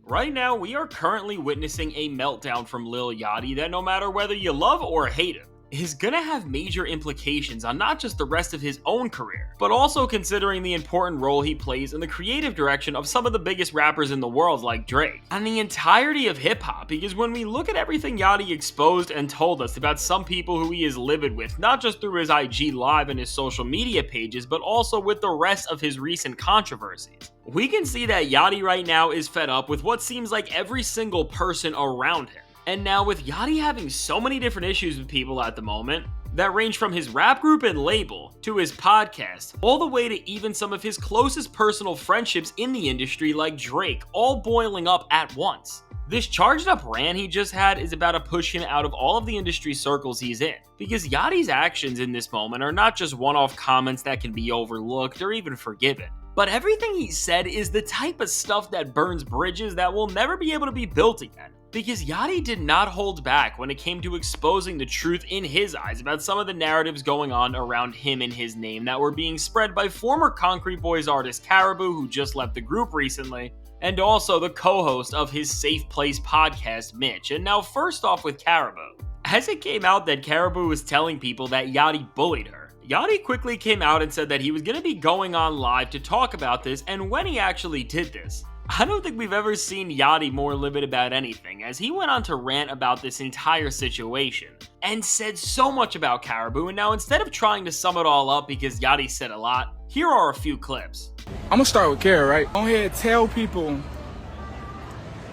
Right now, we are currently witnessing a meltdown from Lil Yachty that no matter whether you love or hate him, is gonna have major implications on not just the rest of his own career, but also considering the important role he plays in the creative direction of some of the biggest rappers in the world like Drake, and the entirety of hip hop, because when we look at everything Yachty exposed and told us about some people who he is livid with, not just through his IG Live and his social media pages, but also with the rest of his recent controversies, we can see that Yachty right now is fed up with what seems like every single person around him. And now with Yachty having so many different issues with people at the moment, that range from his rap group and label, to his podcast, all the way to even some of his closest personal friendships in the industry like Drake, all boiling up at once. This charged up rant he just had is about to push him out of all of the industry circles he's in, because Yachty's actions in this moment are not just one-off comments that can be overlooked or even forgiven, but everything he said is the type of stuff that burns bridges that will never be able to be built again. Because Yachty did not hold back when it came to exposing the truth in his eyes about some of the narratives going on around him and his name that were being spread by former Concrete Boys artist Karrahabooo, who just left the group recently, and also the co-host of his Safe Place podcast, Mitch. And now first off with Karrahabooo. As it came out that Karrahabooo was telling people that Yachty bullied her, Yachty quickly came out and said that he was going to be going on live to talk about this, and when he actually did this, I don't think we've ever seen Yachty more livid about anything, as he went on to rant about this entire situation, and said so much about Karrahabooo. And now instead of trying to sum it all up because Yachty said a lot, here are a few clips. I'm gonna start with Kara, right? Go ahead, tell people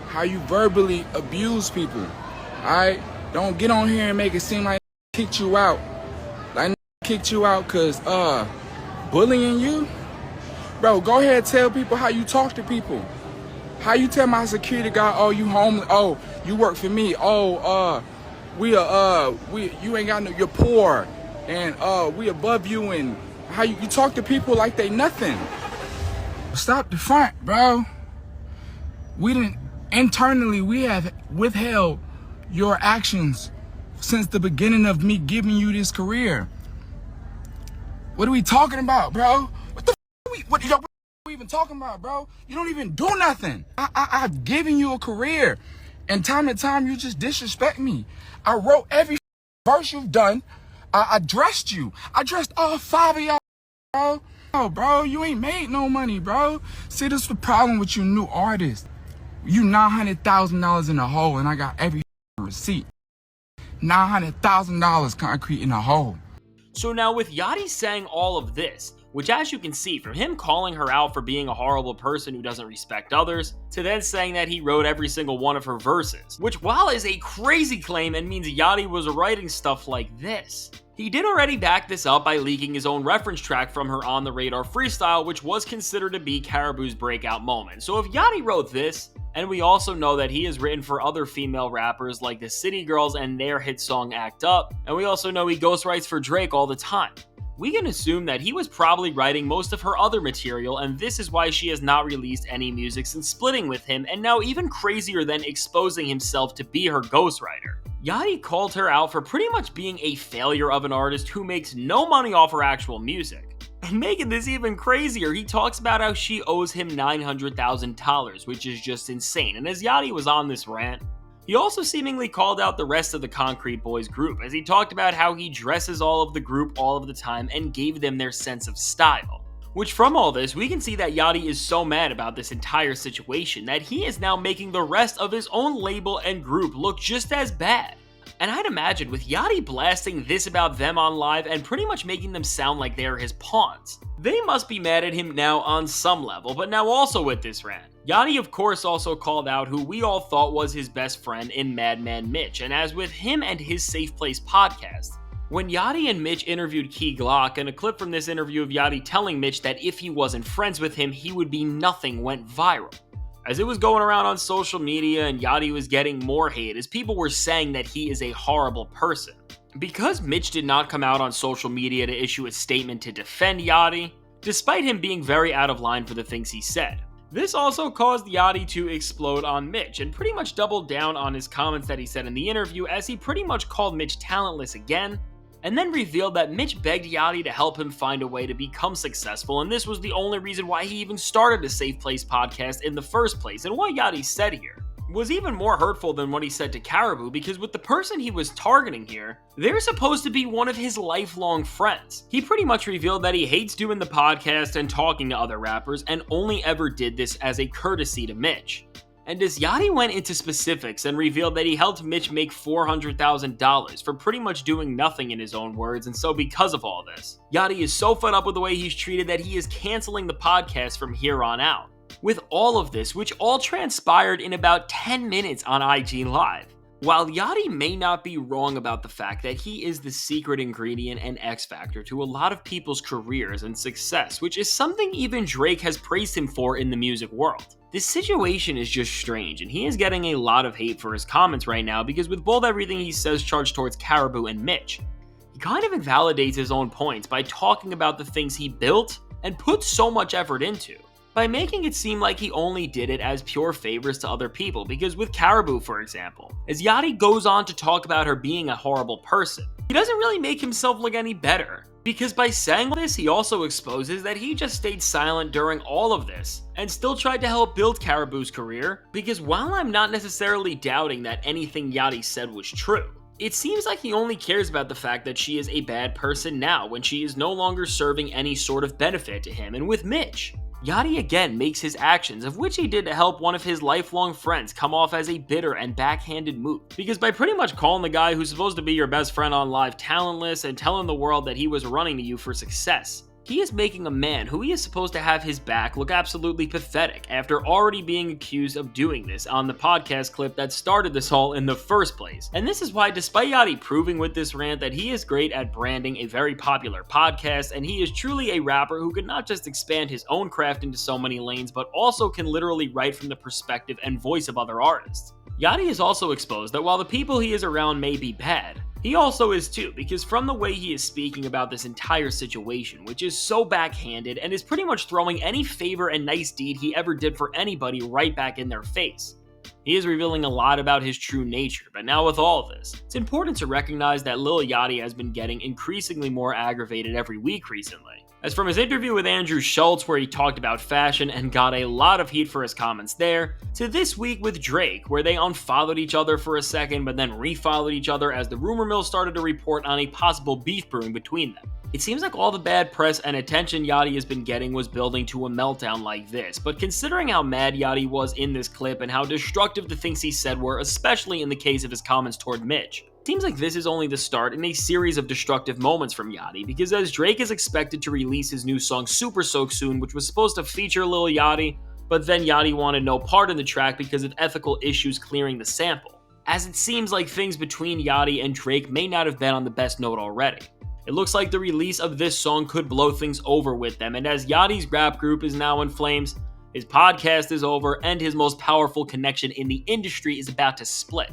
how you verbally abuse people, alright? Don't get on here and make it seem like kicked you out. Like kicked you out cause bullying you? Bro, go ahead, tell people how you talk to people. How you tell my security guard, oh, you homeless, oh, you work for me, oh, you ain't got no, you're poor, and we above you, and how you talk to people like they nothing. Stop the front, bro. Internally, we have withheld your actions since the beginning of me giving you this career. What are we talking about, bro? What are we even talking about, bro? You don't even do nothing. I've given you a career, and time you just disrespect me. I wrote every verse you've done. I dressed you. I dressed all 5 of y'all, bro. Oh, bro, you ain't made no money, bro. See, this is the problem with you new artists. You $900,000 in a hole, and I got every receipt. $900,000 concrete in a hole. So now with Yachty saying all of this, which as you can see from him calling her out for being a horrible person who doesn't respect others, to then saying that he wrote every single one of her verses, which while is a crazy claim and means Yachty was writing stuff like this, he did already back this up by leaking his own reference track from her On The Radar freestyle, which was considered to be Karrahaboo's breakout moment. So if Yachty wrote this, and we also know that he has written for other female rappers like the City Girls and their hit song Act Up, and we also know he ghostwrites for Drake all the time, we can assume that he was probably writing most of her other material, and this is why she has not released any music since splitting with him, and now even crazier than exposing himself to be her ghostwriter. Yachty called her out for pretty much being a failure of an artist who makes no money off her actual music. And making this even crazier, he talks about how she owes him $900,000, which is just insane. And as Yachty was on this rant, he also seemingly called out the rest of the Concrete Boys group, as he talked about how he dresses all of the group all of the time and gave them their sense of style. Which from all this, we can see that Yachty is so mad about this entire situation that he is now making the rest of his own label and group look just as bad. And I'd imagine with Yachty blasting this about them on live and pretty much making them sound like they're his pawns, they must be mad at him now on some level. But now also with this rant, Yachty of course also called out who we all thought was his best friend in Madman Mitch, and as with him and his Safe Place podcast, when Yachty and Mitch interviewed Key Glock, and a clip from this interview of Yachty telling Mitch that if he wasn't friends with him, he would be nothing went viral. As it was going around on social media and Yachty was getting more hate as people were saying that he is a horrible person. Because Mitch did not come out on social media to issue a statement to defend Yachty, despite him being very out of line for the things he said, this also caused Yachty to explode on Mitch and pretty much doubled down on his comments that he said in the interview, as he pretty much called Mitch talentless again, and then revealed that Mitch begged Yachty to help him find a way to become successful, and this was the only reason why he even started a Safe Place podcast in the first place. And what Yachty said here was even more hurtful than what he said to Karrahabooo, because with the person he was targeting here, they're supposed to be one of his lifelong friends. He pretty much revealed that he hates doing the podcast and talking to other rappers, and only ever did this as a courtesy to Mitch. And as Yachty went into specifics and revealed that he helped Mitch make $400,000 for pretty much doing nothing in his own words, and so because of all this, Yachty is so fed up with the way he's treated that he is canceling the podcast from here on out. With all of this, which all transpired in about 10 minutes on IG Live. While Yachty may not be wrong about the fact that he is the secret ingredient and X factor to a lot of people's careers and success, which is something even Drake has praised him for in the music world, this situation is just strange, and he is getting a lot of hate for his comments right now because with both everything he says charged towards Karrahabooo and Mitch, he kind of invalidates his own points by talking about the things he built and put so much effort into, by making it seem like he only did it as pure favors to other people. Because with Karrahabooo, for example, as Yachty goes on to talk about her being a horrible person, he doesn't really make himself look any better. Because by saying this, he also exposes that he just stayed silent during all of this and still tried to help build Karrahaboo's career. Because while I'm not necessarily doubting that anything Yachty said was true, it seems like he only cares about the fact that she is a bad person now when she is no longer serving any sort of benefit to him. And with Mitch, Yachty again makes his actions, of which he did to help one of his lifelong friends, come off as a bitter and backhanded move. Because by pretty much calling the guy who's supposed to be your best friend on live talentless and telling the world that he was running to you for success, he is making a man who he is supposed to have his back look absolutely pathetic after already being accused of doing this on the podcast clip that started this all in the first place. And this is why, despite Yachty proving with this rant that he is great at branding a very popular podcast, and he is truly a rapper who could not just expand his own craft into so many lanes, but also can literally write from the perspective and voice of other artists, Yachty has also exposed that while the people he is around may be bad, he also is too, because from the way he is speaking about this entire situation, which is so backhanded and is pretty much throwing any favor and nice deed he ever did for anybody right back in their face, he is revealing a lot about his true nature. But now with all of this, it's important to recognize that Lil Yachty has been getting increasingly more aggravated every week recently. As from his interview with Andrew Schultz where he talked about fashion and got a lot of heat for his comments there, to this week with Drake where they unfollowed each other for a second but then refollowed each other as the rumor mill started to report on a possible beef brewing between them. It seems like all the bad press and attention Yachty has been getting was building to a meltdown like this, but considering how mad Yachty was in this clip and how destructive the things he said were, especially in the case of his comments toward Mitch, seems like this is only the start in a series of destructive moments from Yachty, because as Drake is expected to release his new song Super Soak soon, which was supposed to feature Lil Yachty, but then Yachty wanted no part in the track because of ethical issues clearing the sample, as it seems like things between Yachty and Drake may not have been on the best note already. It looks like the release of this song could blow things over with them, and as Yachty's rap group is now in flames, his podcast is over, and his most powerful connection in the industry is about to split.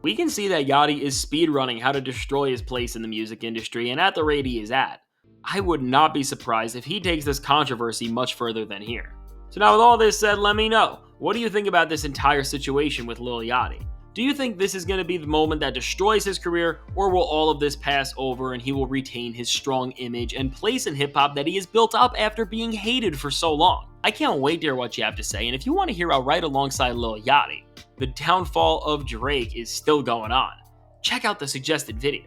We can see that Yachty is speedrunning how to destroy his place in the music industry, and at the rate he is at, I would not be surprised if he takes this controversy much further than here. So now with all this said, let me know, what do you think about this entire situation with Lil Yachty? Do you think this is going to be the moment that destroys his career, or will all of this pass over and he will retain his strong image and place in hip-hop that he has built up after being hated for so long? I can't wait to hear what you have to say, and if you want to hear out right alongside Lil Yachty, the downfall of Drake is still going on. Check out the suggested video.